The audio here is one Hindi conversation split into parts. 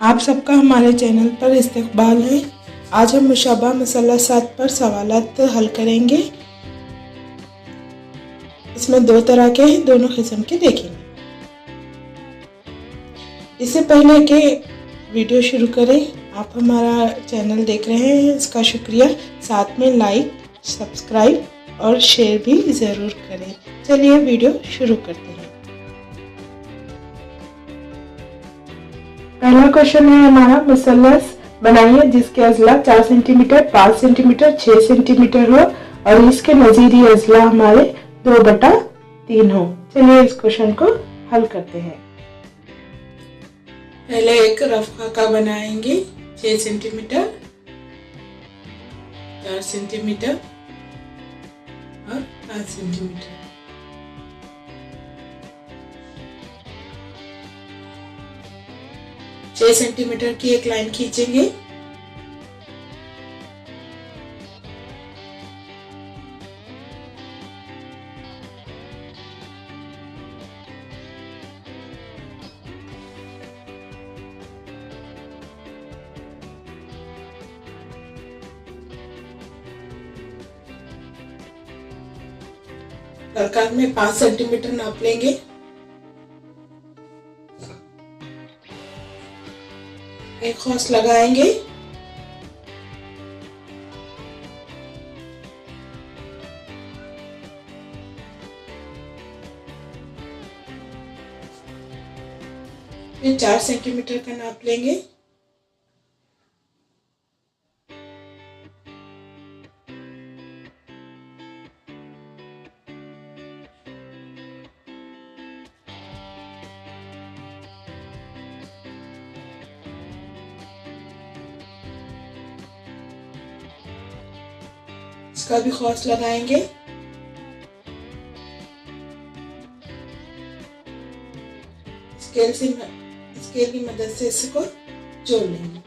आप सबका हमारे चैनल पर इस्तकबाल है। आज हम मुशब्बा मसला 7 पर सवालात हल करेंगे। इसमें दो तरह के हैं, दोनों किस्म के देखेंगे। इससे पहले कि वीडियो शुरू करें, आप हमारा चैनल देख रहे हैं, इसका शुक्रिया। साथ में लाइक, सब्सक्राइब और शेयर भी ज़रूर करें। चलिए वीडियो शुरू करते हैं। पहला क्वेश्चन है हमारा, मुसल्लस बनाइए जिसके अजला 4 सेंटीमीटर, 5 सेंटीमीटर, 6 सेंटीमीटर हो और इसके नजीरी अजला हमारे 2/3 हो। चलिए इस क्वेश्चन को हल करते हैं। पहले एक रफ खाका बनाएंगे। 6 सेंटीमीटर, 4 सेंटीमीटर और 5 सेंटीमीटर। छह सेंटीमीटर की एक लाइन खींचेंगे। दरकार में 5 सेंटीमीटर नाप लेंगे। एक खौस लगाएंगे। फिर 4 सेंटीमीटर का नाप लेंगे। इसका भी खौस लगाएंगे। स्केल की मदद से इसको जोड़ लेंगे।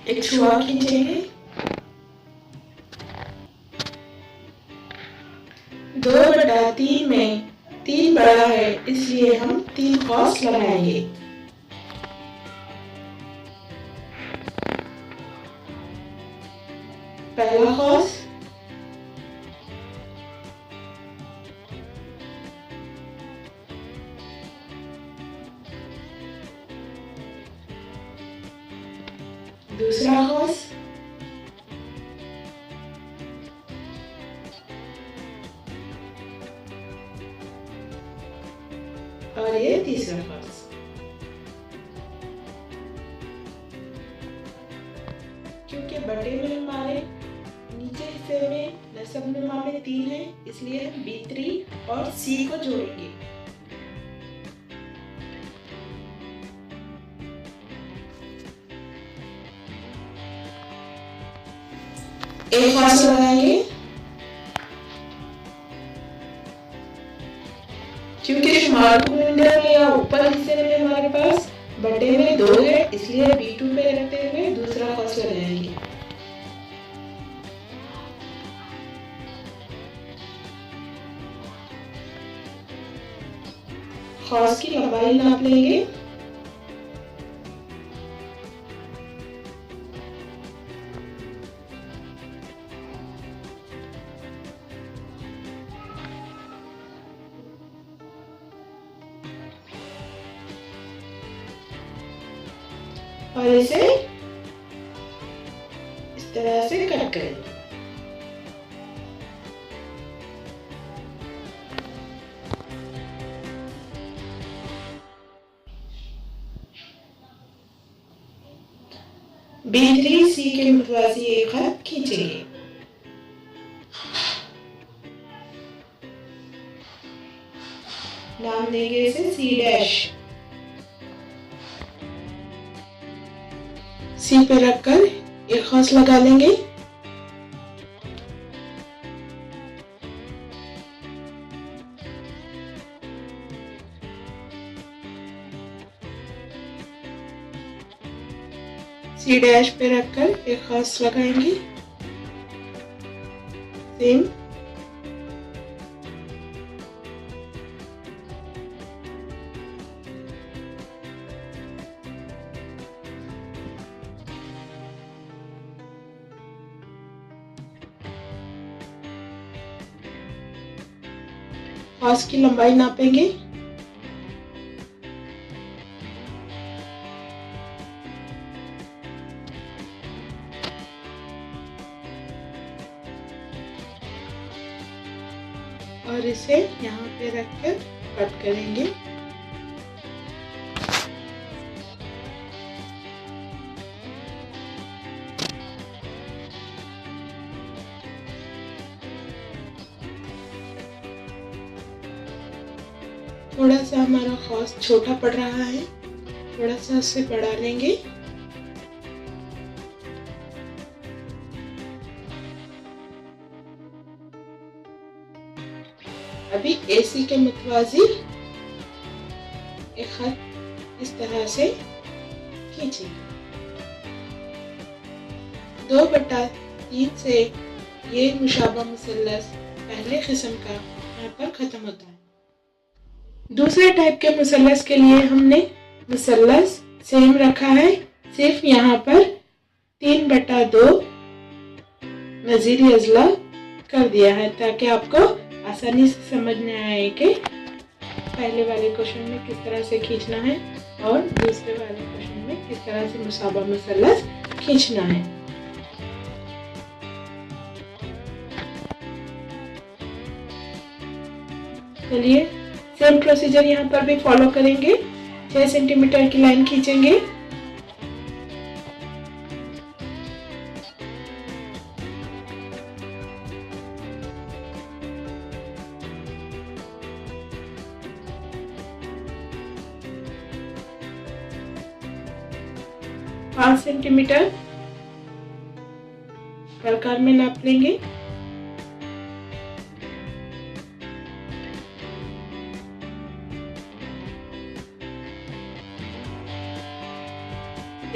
एक छुआ खींचेंगे। 2/3 में 3 बड़ा है, इसलिए हम 3 खौस लगाएंगे। पहला खौस, दूसरा खौस, और ये तीसरा खौस। क्योंकि बटे में हमारे नीचे हिस्से में नस्ब नुमा में 3 है, इसलिए हम B3 और C को जोड़ेंगे। एक खौस लगाएंगे। क्योंकि शुमार विंडो में या ऊपर हिस्से में हमारे पास बटे में 2 है, इसलिए B2 पे रखते हुए दूसरा खौस लगाएंगे। खौस की लंबाई नाप लेंगे। और इसे इस तरह से कट करें। B3C के मुतवाज़ी एक खत खींचेंगे। नाम देंगे इसे C'। C पे रखकर एक खौस लगा लेंगे। सी डैश पे रखकर एक खास लगाएंगे। सेम खास की लंबाई नापेंगे। और इसे यहाँ पे रखकर कट करेंगे। थोड़ा सा हमारा खास छोटा पड़ रहा है, थोड़ा सा उसे बढ़ा लेंगे। अभी एसी के मुतवाज़ी एक खत इस तरह से खींचेंगे। 2/3 से ये मुशाबा मुसल्लस पहले किस्म का यहाँ पर ख़त्म होता है। दूसरे टाइप के मुसल्लस के लिए हमने मुसल्लस सेम रखा है, सिर्फ यहाँ पर 3/2 नज़ीरी अज़ला कर दिया है ताकि आपको आसानी से समझ में आए कि पहले वाले क्वेश्चन में किस तरह से खींचना है और दूसरे वाले क्वेश्चन में किस तरह से मुसाबा मुसल्लस खींचना है। चलिए सेम प्रोसीजर यहाँ पर भी फॉलो करेंगे। 6 सेंटीमीटर की लाइन खींचेंगे। पाँच सेंटीमीटर प्रकार में नाप लेंगे।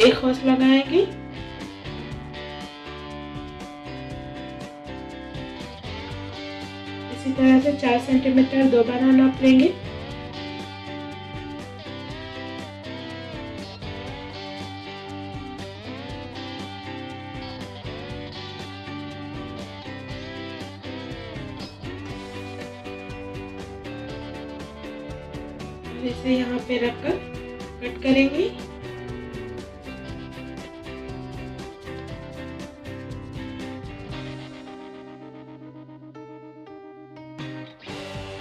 एक होस लगाएंगे। इसी तरह से 4 सेंटीमीटर दोबारा नाप लेंगे। इसे यहाँ पे रखकर कट करेंगे।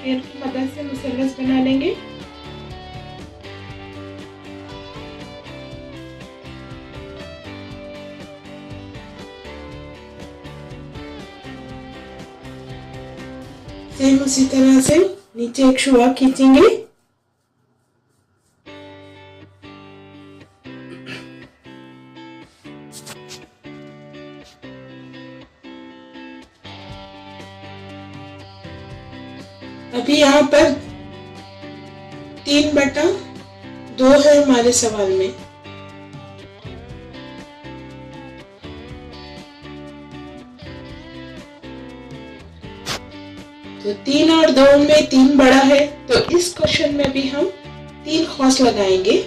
पेन की मदद से मुसल्लस बना लेंगे। सेम उसी तरह से नीचे एक शुआ खींचेंगे। अभी यहाँ पर 3/2 है हमारे सवाल में। तो 3 और 2 में 3 बड़ा है, तो इस क्वेश्चन में भी हम 3 खौस लगाएंगे।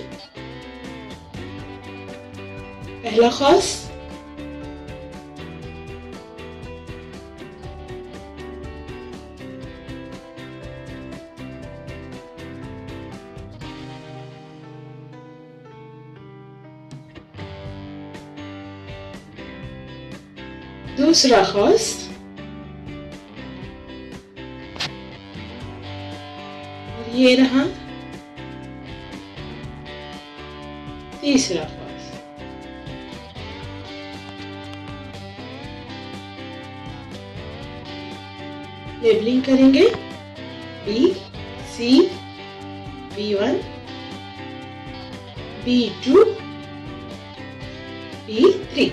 पहला खौस, दूसरा खौस, और ये रहा तीसरा खौस। लेबलिंग करेंगे B, C, B1, B2, B3।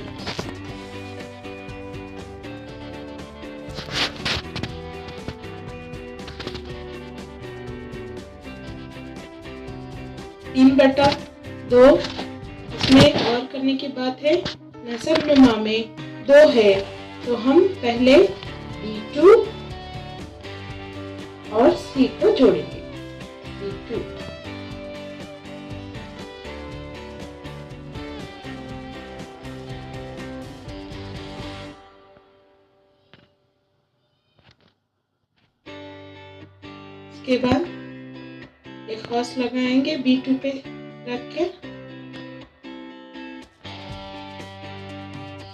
तीन बटा दो इसमें और करने की बात है, नसब नुमा में 2 है तो हम पहले B2 और C को जोड़ेंगे। B2 इसके बाद एक खास लगाएंगे B2 पे रख के।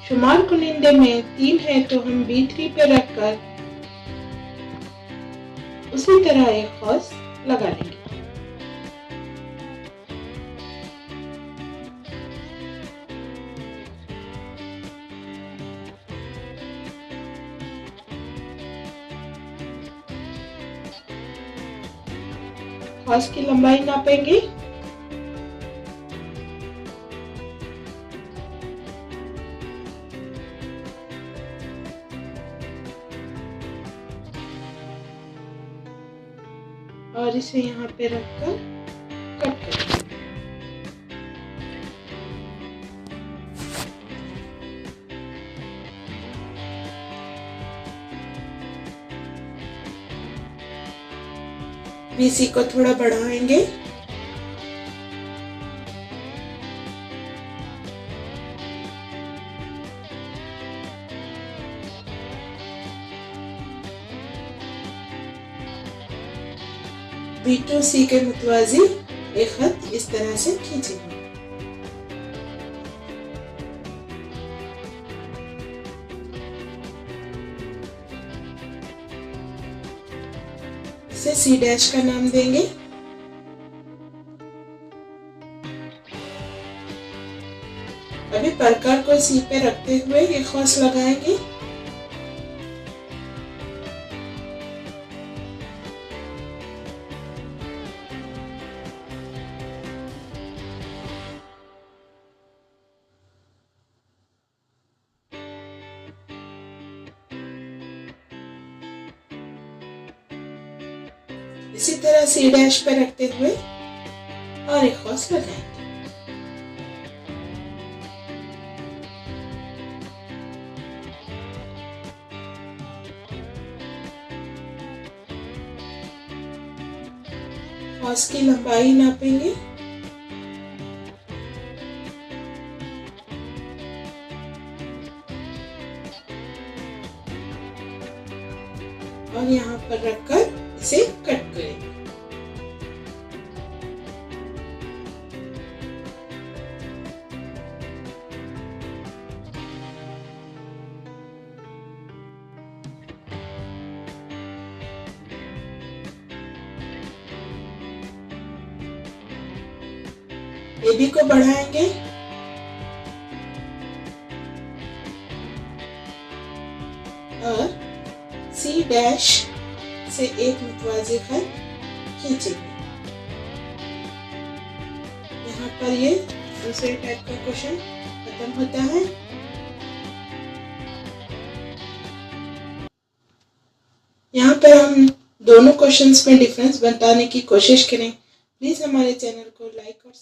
शुमार कुनिंदे में 3 है तो हम B3 पे रखकर उसी तरह एक खास लगा लेंगे। खास की लंबाई नापेंगे। और इसे यहाँ पे रखकर कट करेंगे। BC को थोड़ा बढ़ाएंगे। B2C के मुतवाज़ी एक खत इस तरह से खींचेंगे। इसे C' का नाम देंगे। अभी परकार को C पे रखते हुए एक खास लगाएंगे। इसी तरह C' पे रखते हुए और एक खास लगाएंगे। खास की लंबाई नापेंगे। और यहाँ पर रखकर इसे कट करेंगे। AB को बढ़ाएंगे। और C' से एक मुतवाज़ी खत खींचेंगे। यहाँ पर ये दूसरे टाइप का क्वेश्चन खत्म होता है। यहाँ पर हम दोनों क्वेश्चंस में डिफरेंस बताने की कोशिश करें। प्लीज हमारे चैनल को लाइक और